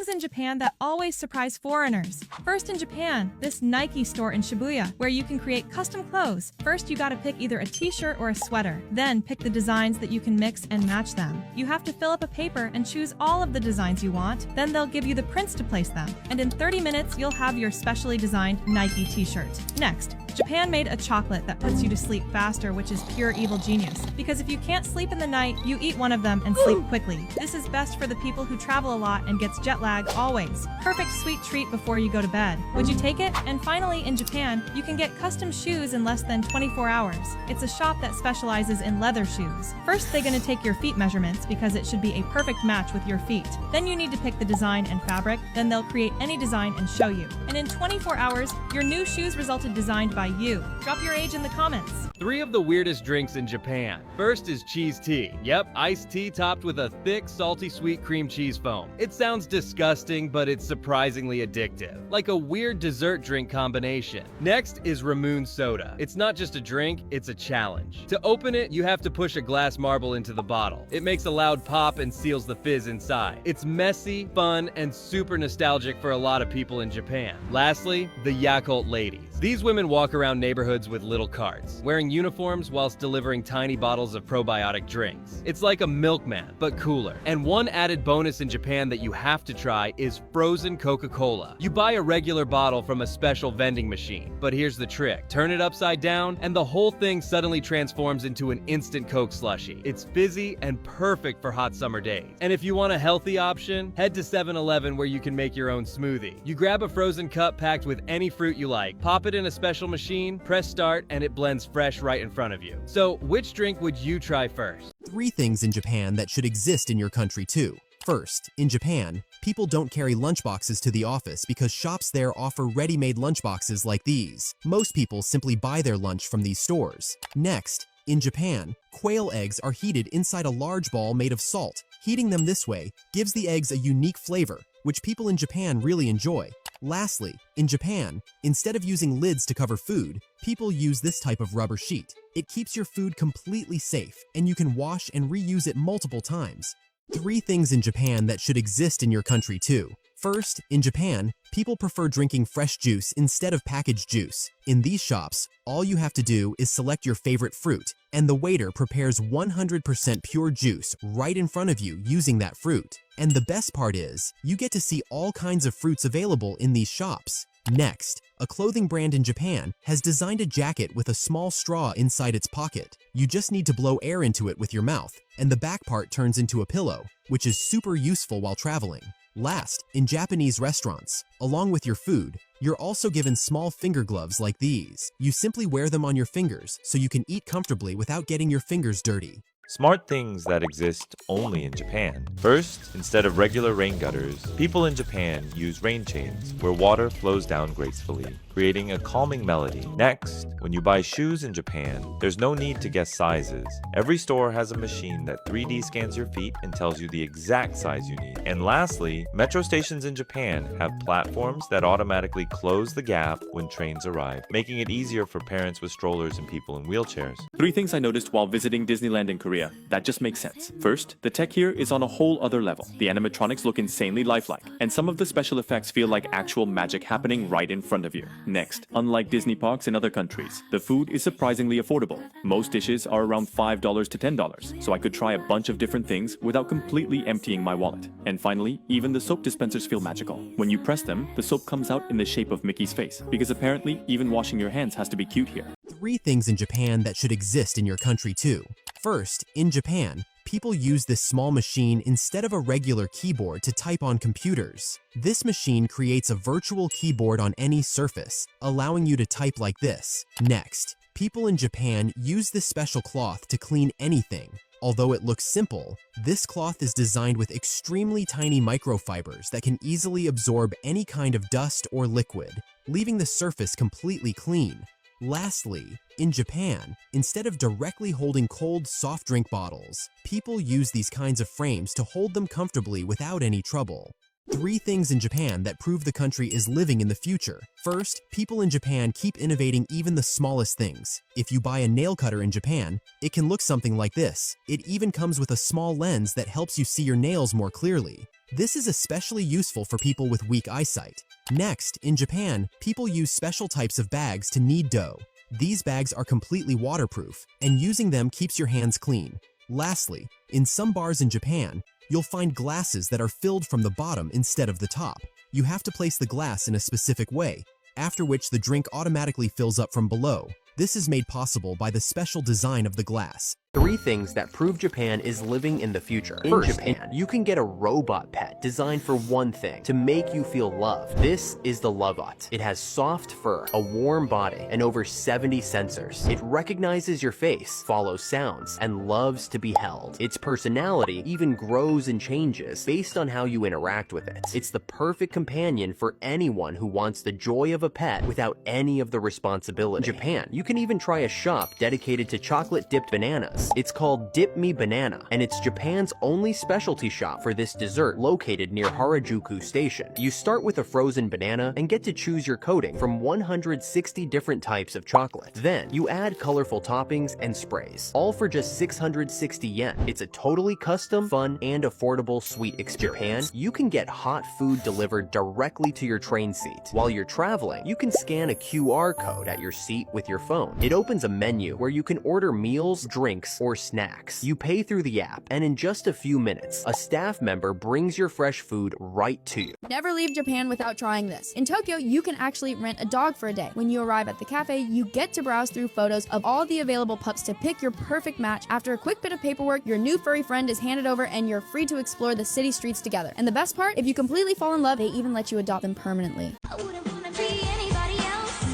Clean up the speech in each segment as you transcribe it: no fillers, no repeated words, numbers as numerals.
things in Japan that always surprise foreigners. First, in Japan, this Nike store in Shibuya, where you can create custom clothes. First, you gotta pick either a t-shirt or a sweater. Then, pick the designs that you can mix and match them. You have to fill up a paper and choose all of the designs you want. Then they'll give you the prints to place them. And in 30 minutes, you'll have your specially designed Nike t-shirt. Next, Japan made a chocolate that puts you to sleep faster, which is pure evil genius. Because if you can't sleep in the night, you eat one of them and sleep quickly. This is best for the people who travel a lot and gets jet lag always. Perfect sweet treat before you go to bed. Would you take it? And finally, in Japan, you can get custom shoes in less than 24 hours. It's a shop that specializes in leather shoes. First, they're gonna take your feet measurements because it should be a perfect match with your feet. Then you need to pick the design and fabric. Then they'll create any design and show you. And in 24 hours, your new shoes resulted designed by you. Drop your age in the comments. 3 of the weirdest drinks in Japan. First is cheese tea. Yep, iced tea topped with a thick, salty, sweet cream cheese foam. It sounds disgusting, but it's surprisingly addictive. Like a weird dessert drink combination. Next is Ramoon soda. It's not just a drink, it's a challenge. To open it, you have to push a glass marble into the bottle. It makes a loud pop and seals the fizz inside. It's messy, fun, and super nostalgic for a lot of people in Japan. Lastly, the Yakult ladies. These women walk around neighborhoods with little carts, wearing uniforms whilst delivering tiny bottles of probiotic drinks. It's like a milkman, but cooler. And one added bonus in Japan that you have to try is frozen Coca-Cola. You buy a regular bottle from a special vending machine, but here's the trick. Turn it upside down, and the whole thing suddenly transforms into an instant Coke slushie. It's fizzy and perfect for hot summer days. And if you want a healthy option, head to 7-Eleven where you can make your own smoothie. You grab a frozen cup packed with any fruit you like, pop it in a special machine, press start, and it blends fresh right in front of you. So, which drink would you try first? 3 things in Japan that should exist in your country too. First, in Japan, people don't carry lunchboxes to the office because shops there offer ready-made lunchboxes like these. Most people simply buy their lunch from these stores. Next, in Japan, quail eggs are heated inside a large ball made of salt. Heating them this way gives the eggs a unique flavor, which people in Japan really enjoy. Lastly, in Japan, instead of using lids to cover food, people use this type of rubber sheet. It keeps your food completely safe, and you can wash and reuse it multiple times. 3 things in Japan that should exist in your country too. First, in Japan, people prefer drinking fresh juice instead of packaged juice. In these shops, all you have to do is select your favorite fruit, and the waiter prepares 100% pure juice right in front of you using that fruit. And the best part is, you get to see all kinds of fruits available in these shops. Next, a clothing brand in Japan has designed a jacket with a small straw inside its pocket. You just need to blow air into it with your mouth, and the back part turns into a pillow, which is super useful while traveling. Last, in Japanese restaurants, along with your food, you're also given small finger gloves like these. You simply wear them on your fingers so you can eat comfortably without getting your fingers dirty. Smart things that exist only in Japan. First, instead of regular rain gutters, people in Japan use rain chains, where water flows down gracefully, creating a calming melody. Next, when you buy shoes in Japan, there's no need to guess sizes. Every store has a machine that 3D scans your feet and tells you the exact size you need. And lastly, metro stations in Japan have platforms that automatically close the gap when trains arrive, making it easier for parents with strollers and people in wheelchairs. 3 things I noticed while visiting Disneyland in Korea that just makes sense. First, the tech here is on a whole other level. The animatronics look insanely lifelike, and some of the special effects feel like actual magic happening right in front of you. Next, unlike Disney parks in other countries, the food is surprisingly affordable. Most dishes are around $5 to $10, so I could try a bunch of different things without completely emptying my wallet. And finally, even the soap dispensers feel magical. When you press them, the soap comes out in the shape of Mickey's face, because apparently even washing your hands has to be cute here. 3 things in Japan that should exist in your country too. First, in Japan, people use this small machine instead of a regular keyboard to type on computers. This machine creates a virtual keyboard on any surface, allowing you to type like this. Next, people in Japan use this special cloth to clean anything. Although it looks simple, this cloth is designed with extremely tiny microfibers that can easily absorb any kind of dust or liquid, leaving the surface completely clean. Lastly, in Japan, instead of directly holding cold soft drink bottles, people use these kinds of frames to hold them comfortably without any trouble. 3 things in Japan that prove the country is living in the future. First, people in Japan keep innovating even the smallest things. If you buy a nail cutter in Japan, it can look something like this. It even comes with a small lens that helps you see your nails more clearly. This is especially useful for people with weak eyesight. Next, in Japan, people use special types of bags to knead dough. These bags are completely waterproof, and using them keeps your hands clean. Lastly, in some bars in Japan, you'll find glasses that are filled from the bottom instead of the top. You have to place the glass in a specific way, after which the drink automatically fills up from below. This is made possible by the special design of the glass. 3 things that prove Japan is living in the future. In Japan, you can get a robot pet designed for one thing, to make you feel loved. This is the Lovebot. It has soft fur, a warm body, and over 70 sensors. It recognizes your face, follows sounds, and loves to be held. Its personality even grows and changes based on how you interact with it. It's the perfect companion for anyone who wants the joy of a pet without any of the responsibility. In Japan, you can even try a shop dedicated to chocolate-dipped bananas. It's called Dip Me Banana, and it's Japan's only specialty shop for this dessert located near Harajuku Station. You start with a frozen banana and get to choose your coating from 160 different types of chocolate. Then, you add colorful toppings and sprays, all for just 660 yen. It's a totally custom, fun, and affordable sweet experience. In Japan, you can get hot food delivered directly to your train seat. While you're traveling, you can scan a QR code at your seat with your phone. It opens a menu where you can order meals, drinks, or snacks. You pay through the app, and in just a few minutes, a staff member brings your fresh food right to you. Never leave Japan without trying this. In Tokyo, you can actually rent a dog for a day. When you arrive at the cafe, you get to browse through photos of all the available pups to pick your perfect match. After a quick bit of paperwork, your new furry friend is handed over and you're free to explore the city streets together. And the best part, if you completely fall in love, they even let you adopt them permanently. I wouldn't wanna be anybody else.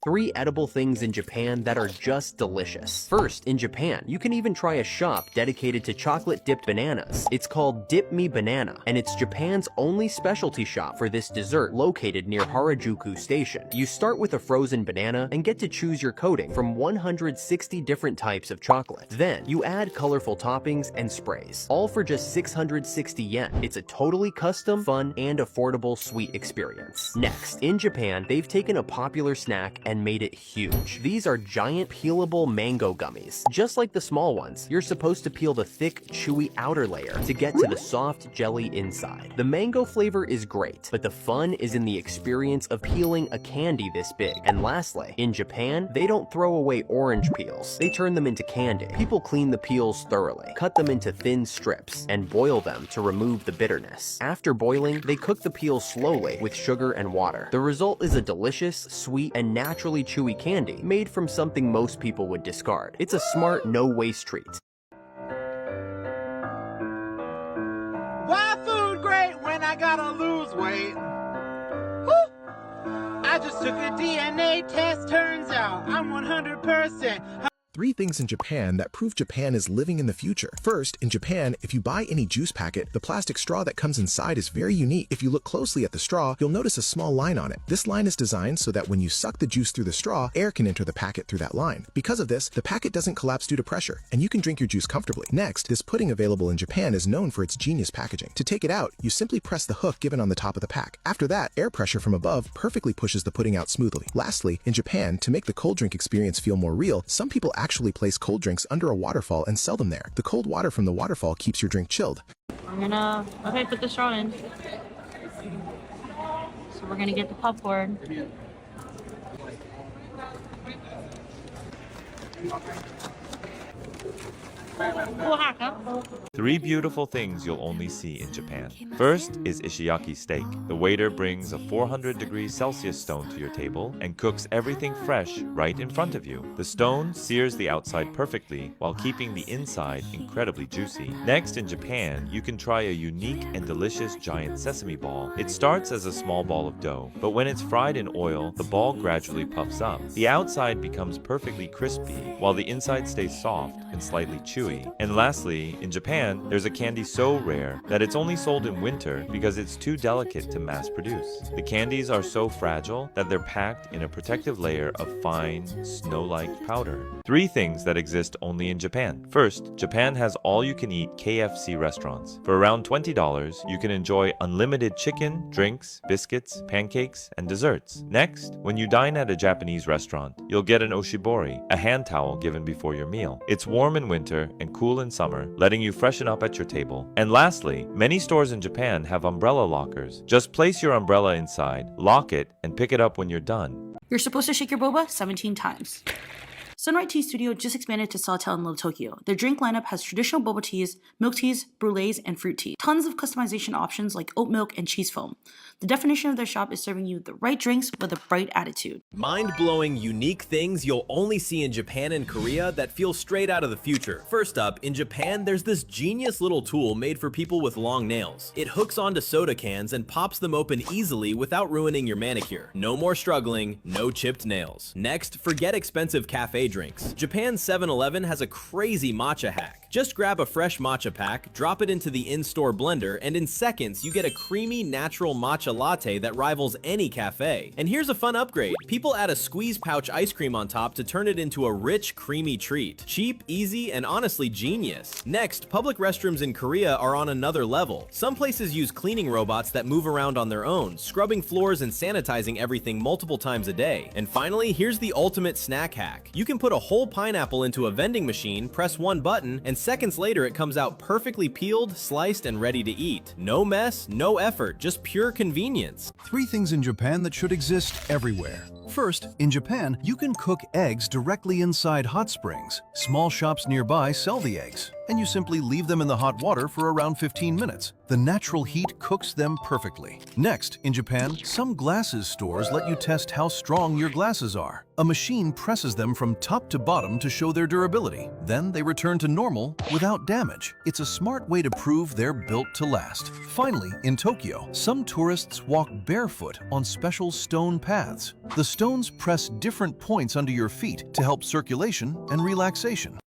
3 edible things in Japan that are just delicious. First, in Japan, you can even try a shop dedicated to chocolate-dipped bananas. It's called Dip Me Banana, and it's Japan's only specialty shop for this dessert located near Harajuku Station. You start with a frozen banana and get to choose your coating from 160 different types of chocolate. Then, you add colorful toppings and sprays, all for just 660 yen. It's a totally custom, fun, and affordable sweet experience. Next, in Japan, they've taken a popular snack and made it huge. These are giant peelable mango gummies. Just like the small ones, you're supposed to peel the thick, chewy outer layer to get to the soft jelly inside. The mango flavor is great, but the fun is in the experience of peeling a candy this big. And lastly, in Japan, they don't throw away orange peels. They turn them into candy. People clean the peels thoroughly, cut them into thin strips, and boil them to remove the bitterness. After boiling, they cook the peels slowly with sugar and water. The result is a delicious, sweet, and naturally chewy candy made from something most people would discard. It's a smart, no-waste treat. Why food great when I gotta lose weight? Whew. I just took a DNA test, turns out I'm 100%. 3 things in Japan that prove Japan is living in the future. First, in Japan, if you buy any juice packet, the plastic straw that comes inside is very unique. If you look closely at the straw, you'll notice a small line on it. This line is designed so that when you suck the juice through the straw, air can enter the packet through that line. Because of this, the packet doesn't collapse due to pressure, and you can drink your juice comfortably. Next, this pudding available in Japan is known for its genius packaging. To take it out, you simply press the hook given on the top of the pack. After that, air pressure from above perfectly pushes the pudding out smoothly. Lastly, in Japan, to make the cold drink experience feel more real, some people actually place cold drinks under a waterfall and sell them there. The cold water from the waterfall keeps your drink chilled. Okay, put the straw in. So we're gonna get the popcorn. Three beautiful things you'll only see in Japan. First is ishiyaki steak. The waiter brings a 400 Celsius stone to your table and cooks everything fresh right in front of you. The stone sears the outside perfectly while keeping the inside incredibly juicy. Next, in Japan, you can try a unique and delicious giant sesame ball. It starts as a small ball of dough, but when it's fried in oil, the ball gradually puffs up. The outside becomes perfectly crispy, while the inside stays soft and slightly chewy. chewy. And lastly, in Japan, there's a candy so rare that it's only sold in winter because it's too delicate to mass produce. The candies are so fragile that they're packed in a protective layer of fine, snow-like powder. 3 things that exist only in Japan. First, Japan has all-you-can-eat KFC restaurants. For around $20, you can enjoy unlimited chicken, drinks, biscuits, pancakes, and desserts. Next, when you dine at a Japanese restaurant, you'll get an oshibori, a hand towel given before your meal. It's warm in winter and cool in summer, letting you freshen up at your table. And lastly, many stores in Japan have umbrella lockers. Just place your umbrella inside, lock it, and pick it up when you're done. You're supposed to shake your boba 17 times. Sunrise Tea Studio just expanded to Sawtell in Little Tokyo. Their drink lineup has traditional boba teas, milk teas, brulees, and fruit tea. Tons of customization options like oat milk and cheese foam. The definition of their shop is serving you the right drinks with a bright attitude. Mind-blowing, unique things you'll only see in Japan and Korea that feel straight out of the future. First up, in Japan, there's this genius little tool made for people with long nails. It hooks onto soda cans and pops them open easily without ruining your manicure. No more struggling, no chipped nails. Next, forget expensive cafe drinks. Japan's 7-Eleven has a crazy matcha hack. Just grab a fresh matcha pack, drop it into the in-store blender, and in seconds you get a creamy, natural matcha latte that rivals any cafe. And here's a fun upgrade. People add a squeeze pouch ice cream on top to turn it into a rich, creamy treat. Cheap, easy, and honestly genius. Next, public restrooms in Korea are on another level. Some places use cleaning robots that move around on their own, scrubbing floors and sanitizing everything multiple times a day. And finally, here's the ultimate snack hack. You can put a whole pineapple into a vending machine, press one button, and seconds later it comes out perfectly peeled, sliced, and ready to eat. No mess, no effort, just pure convenience. 3 things in Japan that should exist everywhere. First, in Japan, you can cook eggs directly inside hot springs. Small shops nearby sell the eggs, and you simply leave them in the hot water for around 15 minutes. The natural heat cooks them perfectly. Next, in Japan, some glasses stores let you test how strong your glasses are. A machine presses them from top to bottom to show their durability. Then they return to normal without damage. It's a smart way to prove they're built to last. Finally, in Tokyo, some tourists walk barefoot on special stone paths. The stones press different points under your feet to help circulation and relaxation.